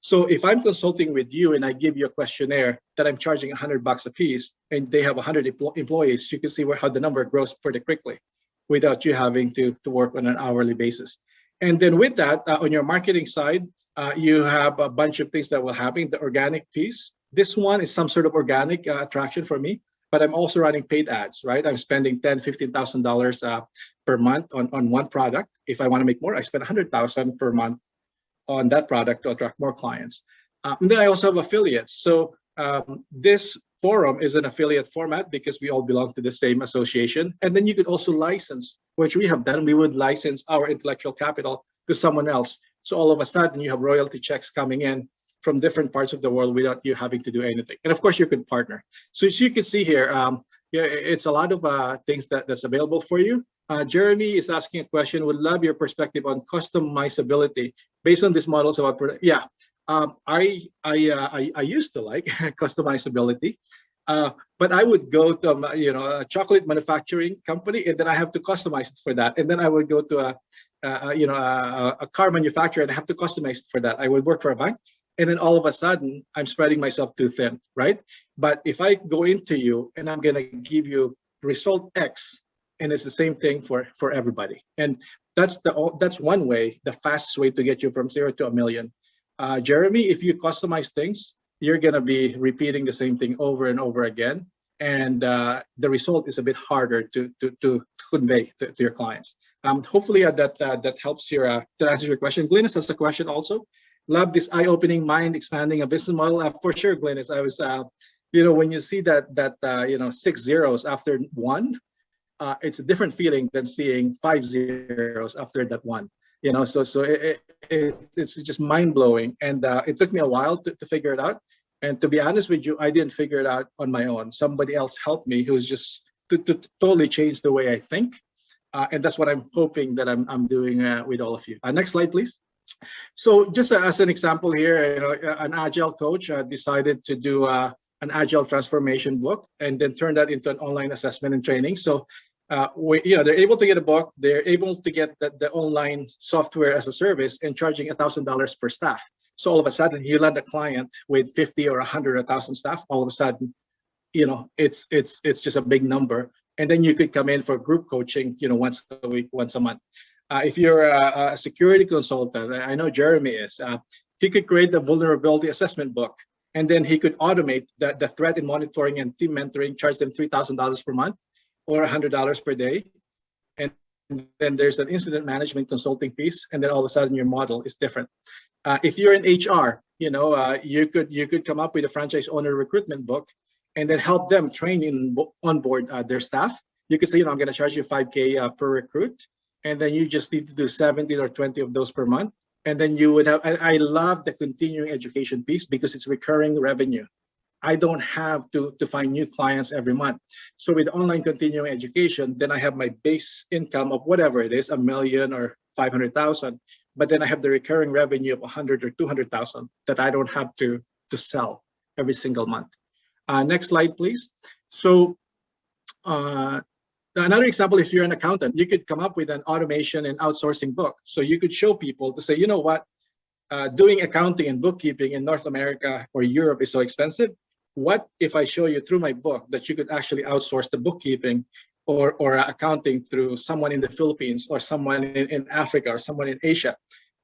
So if I'm consulting with you and I give you a questionnaire that I'm charging $100 a piece, and they have 100 employees, you can see how the number grows pretty quickly without you having to work on an hourly basis. And then with that, on your marketing side, you have a bunch of things that will happen. The organic piece. This one is some sort of organic attraction for me, but I'm also running paid ads, right? I'm spending $10,000, $15,000 per month on one product. If I want to make more, I spend $100,000 per month on that product to attract more clients. And then I also have affiliates. So this forum is an affiliate format because we all belong to the same association. And then you could also license, which we have done. We would license our intellectual capital to someone else. So all of a sudden you have royalty checks coming in from different parts of the world without you having to do anything. And of course you could partner. So as you can see here, it's a lot of things that's available for you. Jeremy is asking a question, would love your perspective on customizability based on these models about product. Yeah, I used to like customizability, but I would go to a chocolate manufacturing company, and then I have to customize it for that. And then I would go to a car manufacturer and I have to customize it for that. I would work for a bank, and then all of a sudden I'm spreading myself too thin, right? But if I go into you and I'm gonna give you result X, and it's the same thing for everybody, and that's one way, the fastest way to get you from 0 to 1 million. Jeremy, if you customize things, you're gonna be repeating the same thing over and over again, and the result is a bit harder to convey to your clients. Hopefully that helps that answers your question. Glynis has a question also. Love this eye-opening, mind-expanding a business model. For sure, Glynis. I was, when you see that 6 zeros after 1, it's a different feeling than seeing 5 zeros after that 1. So it's just mind-blowing, and it took me a while to figure it out. And to be honest with you, I didn't figure it out on my own. Somebody else helped me, who's just to totally change the way I think, and that's what I'm hoping that I'm doing with all of you. Next slide, please. So just as an example here, an agile coach decided to do an agile transformation book, and then turn that into an online assessment and training. So they're able to get a book, they're able to get the online software as a service, and charging $1,000 per staff. So all of a sudden, you land a client with 50 or 100 or 1,000 staff. All of a sudden, it's just a big number. And then you could come in for group coaching, once a week, once a month. If you're a security consultant, I know Jeremy is, he could create the vulnerability assessment book, and then he could automate the threat and monitoring and team mentoring, charge them $3,000 per month or $100 per day. And then there's an incident management consulting piece, and then all of a sudden your model is different. If you're in HR, you could come up with a franchise owner recruitment book, and then help them train and onboard their staff. You could say, I'm going to charge you $5K per recruit, and then you just need to do 70 or 20 of those per month. And then you would have, I love the continuing education piece because it's recurring revenue. I don't have to find new clients every month. So with online continuing education, then I have my base income of whatever it is, $1 million or 500,000. But then I have the recurring revenue of 100 or 200,000 that I don't have to sell every single month. Next slide, please. So another example, if you're an accountant, you could come up with an automation and outsourcing book. So you could show people to say, you know what, doing accounting and bookkeeping in North America or Europe is so expensive. What if I show you through my book that you could actually outsource the bookkeeping or accounting through someone in the Philippines or someone in Africa or someone in Asia?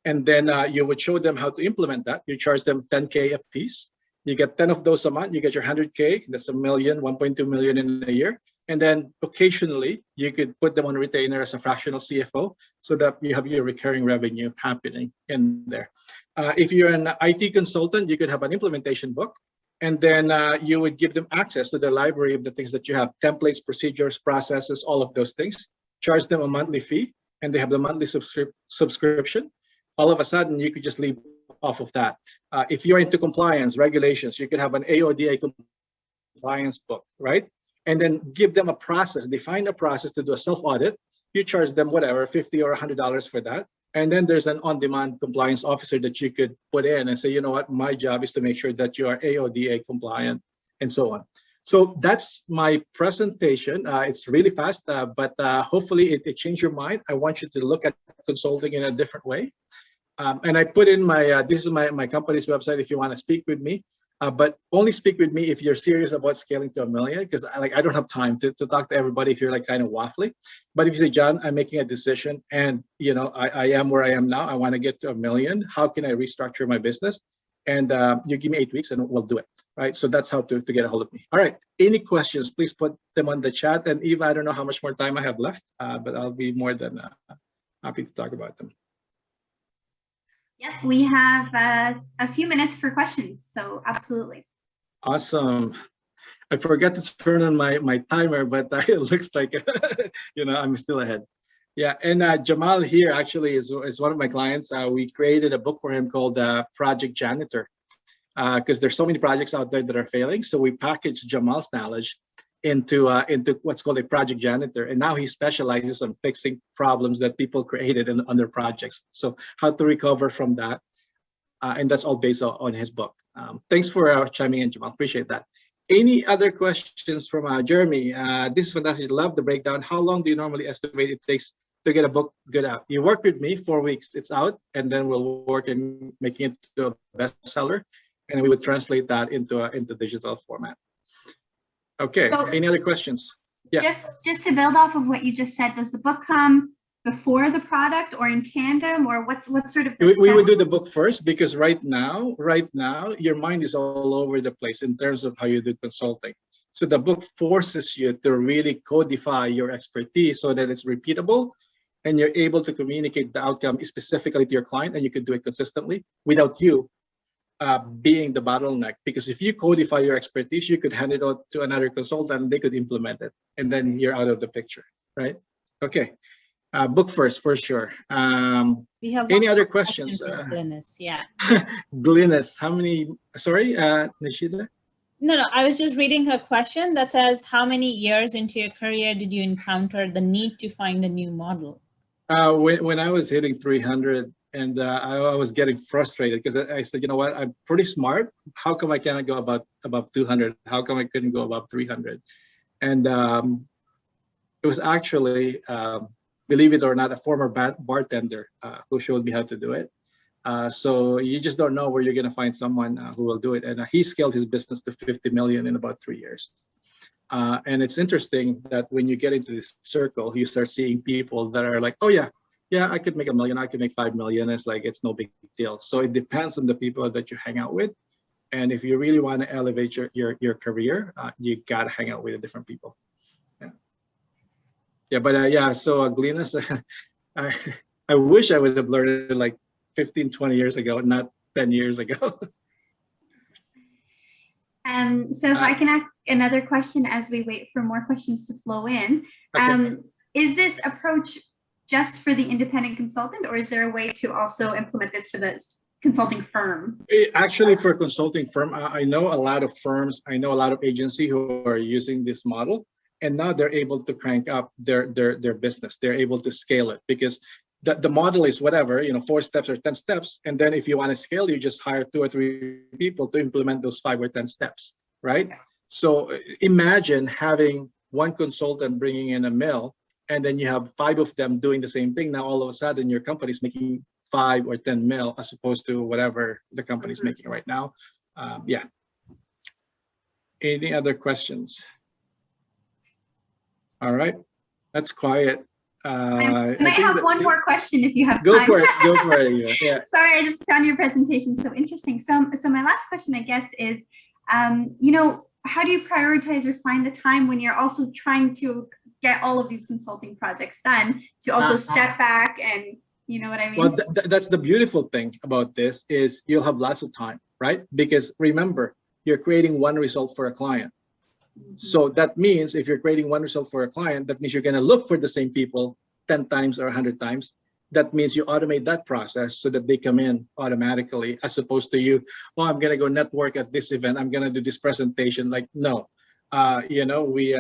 And then you would show them how to implement that. You charge them 10K a piece. You get 10 of those a month, you get your 100K, that's $1 million, 1.2 million in a year. And then occasionally you could put them on retainer as a fractional CFO so that you have your recurring revenue happening in there. If you're an IT consultant, you could have an implementation book, and then you would give them access to the library of the things that you have, templates, procedures, processes, all of those things, charge them a monthly fee, and they have the monthly subscription. All of a sudden, you could just leave off of that. If you're into compliance, regulations, you could have an AODA compliance book, right? And then give them a process, define a process to do a self-audit. You charge them whatever, $50 or $100 for that. And then there's an on-demand compliance officer that you could put in and say, you know what, my job is to make sure that you are AODA compliant and so on. So that's my presentation. It's really fast, but hopefully it changed your mind. I want you to look at consulting in a different way. And I put in my, this is my company's website if you want to speak with me. But only speak with me if you're serious about scaling to $1 million, because I don't have time to talk to everybody if you're like kind of waffly. But if you say, John, I'm making a decision and I am where I am now, I want to get to $1 million. How can I restructure my business? And you give me 8 weeks and we'll do it, right? So that's how to get a hold of me. All right, any questions, please put them on the chat. And Eva, I don't know how much more time I have left, but I'll be more than happy to talk about them. Yep, we have a few minutes for questions, so absolutely. Awesome. I forgot to turn on my timer, but it looks like I'm still ahead. Yeah, and Jamal here actually is one of my clients. We created a book for him called Project Janitor, because there's so many projects out there that are failing. So we packaged Jamal's knowledge into what's called a project janitor, and now he specializes on fixing problems that people created on their projects. So how to recover from that, and that's all based on his book. Thanks for chiming in, Jamal. Appreciate that. Any other questions from Jeremy? This is fantastic. Love the breakdown. How long do you normally estimate it takes to get a book good out? You work with me 4 weeks, it's out, and then we'll work in making it to a bestseller, and we would translate that into digital format. Okay, so, any other questions? Yeah. Just to build off of what you just said, does the book come before the product or in tandem, or what's sort of we would do the book first, because right now your mind is all over the place in terms of how you do consulting. So the book forces you to really codify your expertise so that it's repeatable and you're able to communicate the outcome specifically to your client, and you can do it consistently without you being the bottleneck. Because if you codify your expertise, you could hand it out to another consultant and they could implement it, and then you're out of the picture, right? Okay, book first for sure. We have any other questions? Glynis, yeah. Glynis, how many? Sorry, Nishida. No, I was just reading her question that says, how many years into your career did you encounter the need to find a new model? When I was hitting 300 and I was getting frustrated because I said, you know what, I'm pretty smart. How come I cannot go above 200? How come I couldn't go above 300? And it was actually, believe it or not, a former bartender who showed me how to do it. So you just don't know where you're going to find someone who will do it. And he scaled his business to 50 million in about 3 years. And it's interesting that when you get into this circle, you start seeing people that are like, oh yeah, I could make $1 million, I could make 5 million. It's like, it's no big deal. So it depends on the people that you hang out with. And if you really want to elevate your career, you got to hang out with different people. So Glynis, I wish I would have learned it like 15, 20 years ago, not 10 years ago. So if I can ask another question as we wait for more questions to flow in. Okay. Is this approach just for the independent consultant, or is there a way to also implement this for the consulting firm? Actually, for a consulting firm, I know a lot of firms, I know a lot of agencies who are using this model, and now they're able to crank up their business. They're able to scale it because the model is whatever, 4 steps or 10 steps. And then if you want to scale, you just hire 2 or 3 people to implement those 5 or 10 steps, right? So imagine having one consultant bringing in $1 million, and then you have 5 of them doing the same thing. Now, all of a sudden, your company's making 5 or 10 million as opposed to whatever the company's making right now. Yeah. Any other questions? All right, that's quiet. I might have one more question if you have time. Go for it. Go for it. Yeah. Sorry, I just found your presentation so interesting. So my last question, I guess, is, how do you prioritize or find the time when you're also trying to get all of these consulting projects done to also step back and, you know what I mean? Well, that's the beautiful thing about this is you'll have lots of time, right? Because remember, you're creating one result for a client. So that means if you're creating one result for a client, that means you're going to look for the same people 10 times or 100 times. That means you automate that process so that they come in automatically, as opposed to you, oh, I'm going to go network at this event, I'm going to do this presentation. Like, no, we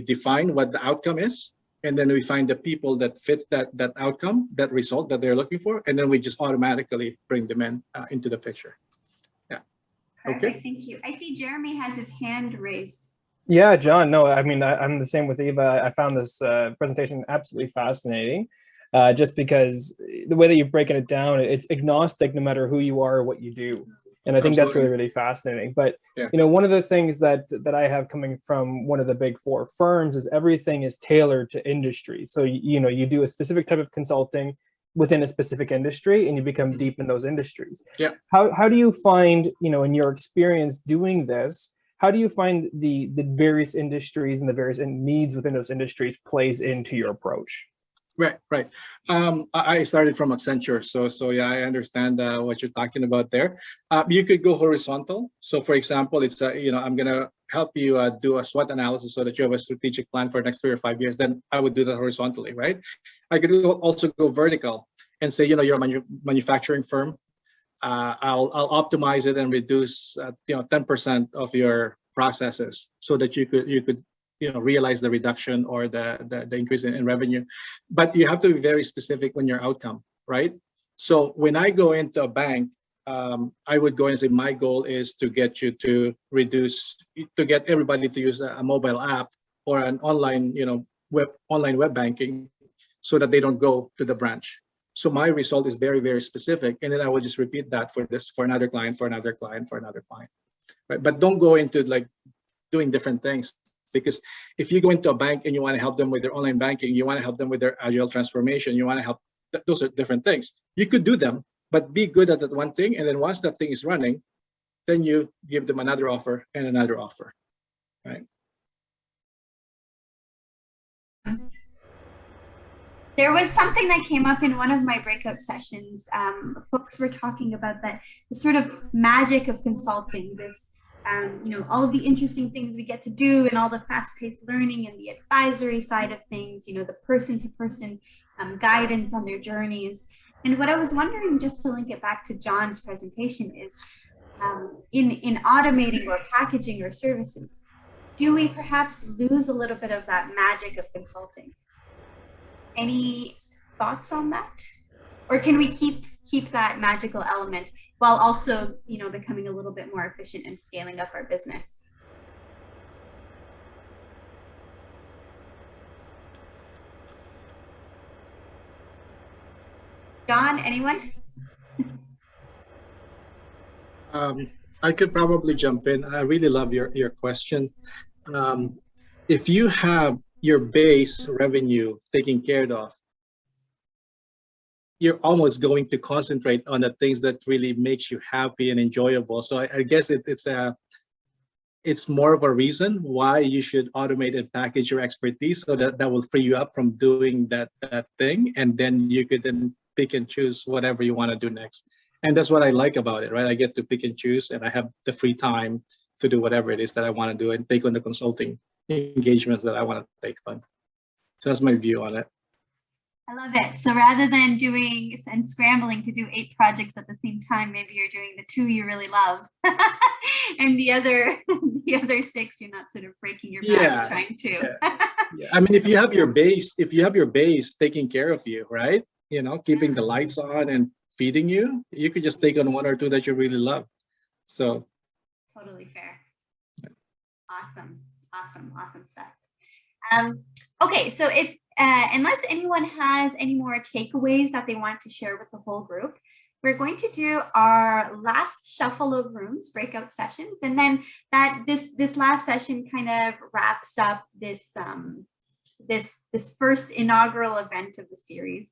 define what the outcome is, and then we find the people that fits that outcome, that result that they're looking for, and then we just automatically bring them in into the picture. Perfect, okay. Thank you. I see Jeremy has his hand raised. Yeah, John, no, I mean, I'm the same with Eva. I found this presentation absolutely fascinating, just because the way that you've broken it down, it's agnostic no matter who you are or what you do. And I think that's really, really fascinating. But, one of the things that I have coming from one of the big 4 firms is everything is tailored to industry. So, you do a specific type of consulting within a specific industry and you become deep in those industries. Yeah. How do you find, in your experience doing this, how do you find the various industries and the various needs within those industries plays into your approach? Right. I started from Accenture, so yeah, I understand what you're talking about there. You could go horizontal. So for example, it's I'm gonna help you do a SWOT analysis so that you have a strategic plan for the next 3 or 5 years. Then I would do that horizontally, right? I could also go vertical and say, you're a manufacturing firm. I'll optimize it and reduce 10% of your processes so that you could realize the reduction or the increase in revenue. But you have to be very specific on your outcome, right? So when I go into a bank, I would go and say my goal is to get you to get everybody to use a mobile app or an online web banking so that they don't go to the branch. So my result is very, very specific, and then I will just repeat that for another client, for another client, for another client. Right? But don't go into like doing different things. Because if you go into a bank and you want to help them with their online banking, you want to help them with their agile transformation, you want to help, those are different things. You could do them, but be good at that one thing. And then once that thing is running, then you give them another offer and another offer, right? There was something that came up in one of my breakout sessions. Folks were talking about that the sort of magic of consulting, this, all of the interesting things we get to do and all the fast-paced learning and the advisory side of things, the person-to-person guidance on their journeys. And what I was wondering, just to link it back to John's presentation, is in automating or packaging our services, do we perhaps lose a little bit of that magic of consulting? Any thoughts on that? Or can we keep that magical element while also, becoming a little bit more efficient and scaling up our business? John, anyone? I could probably jump in. I really love your question. If you have your base revenue taken care of, you're almost going to concentrate on the things that really makes you happy and enjoyable. So I guess it's more of a reason why you should automate and package your expertise, so that will free you up from doing that thing, and then you could then pick and choose whatever you want to do next. And that's what I like about it, right? I get to pick and choose, and I have the free time to do whatever it is that I want to do and take on the consulting engagements that I want to take on. So that's my view on it. I love it. So rather than doing and scrambling to do 8 projects at the same time, maybe you're doing the 2 you really love, and the other 6 you're not sort of breaking your back trying to. Yeah. I mean, if you have your base taking care of you, right? Keeping the lights on and feeding you, you could just take on 1 or 2 that you really love. So totally fair. Awesome stuff. Okay, so if unless anyone has any more takeaways that they want to share with the whole group, we're going to do our last shuffle of rooms, breakout sessions, and then this last session kind of wraps up this first inaugural event of the series.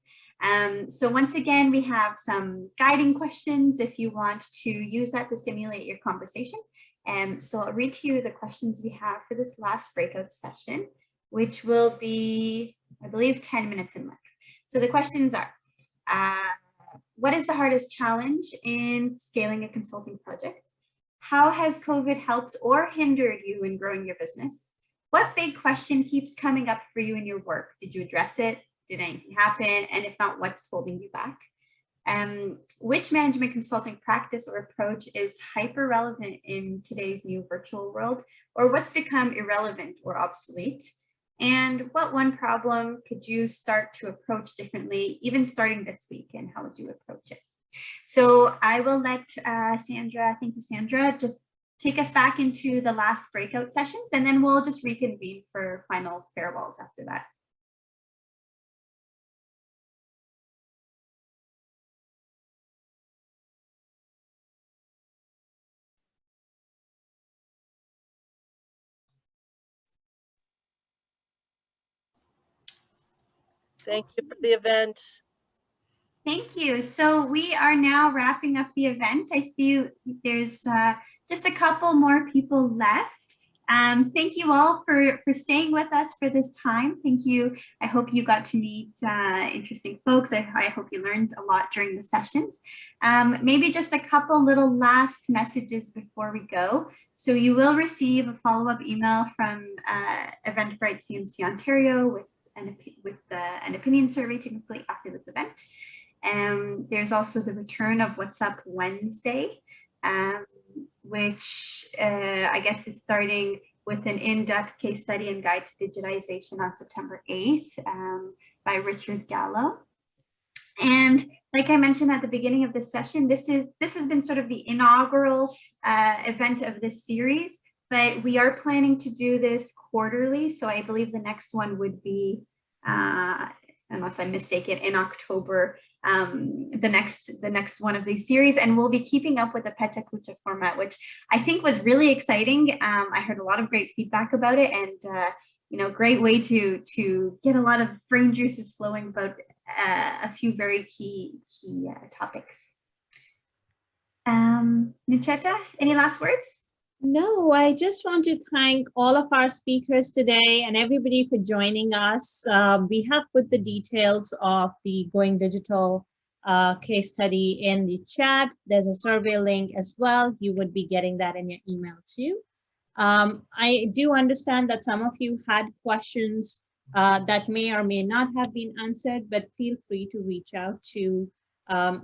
So once again, we have some guiding questions if you want to use that to stimulate your conversation. And so I'll read to you the questions we have for this last breakout session, which will be, I believe, 10 minutes in length. So the questions are, what is the hardest challenge in scaling a consulting project? How has COVID helped or hindered you in growing your business? What big question keeps coming up for you in your work? Did you address it? Did anything happen? And if not, what's holding you back? Which management consulting practice or approach is hyper relevant in today's new virtual world, or what's become irrelevant or obsolete? And what one problem could you start to approach differently, even starting this week, and how would you approach it? So I will let Sandra, thank you, Sandra, just take us back into the last breakout sessions, and then we'll just reconvene for final farewells after that. Thank you for the event. Thank you. So we are now wrapping up the event. I see there's just a couple more people left. Thank you all for staying with us for this time. Thank you. I hope you got to meet interesting folks. I hope you learned a lot during the sessions. Maybe just a couple little last messages before we go. So you will receive a follow-up email from Eventbrite CMC Ontario with an opinion survey to complete after this event. There's also the return of What's Up Wednesday, which I guess is starting with an in-depth case study and guide to digitization on September 8th by Richard Gallo. And like I mentioned at the beginning of this session, this has been sort of the inaugural event of this series. But we are planning to do this quarterly. So I believe the next one would be, unless I'm mistaken, in October, the next one of these series. And we'll be keeping up with the Pecha Kucha format, which I think was really exciting. I heard a lot of great feedback about it, and great way to get a lot of brain juices flowing about a few very key topics. Nucheta, any last words? No, I just want to thank all of our speakers today and everybody for joining us. We have put the details of the Going Digital case study in the chat. There's a survey link as well. You would be getting that in your email too. I do understand that some of you had questions that may or may not have been answered, but feel free to reach out to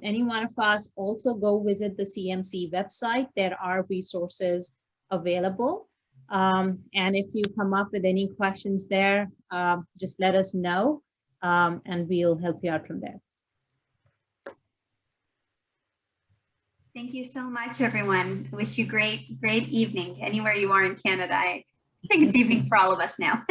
any one of us. Also go visit the CMC website. There are resources available. And if you come up with any questions there, just let us know and we'll help you out from there. Thank you so much, everyone. I wish you great evening anywhere you are in Canada. I think it's evening for all of us now.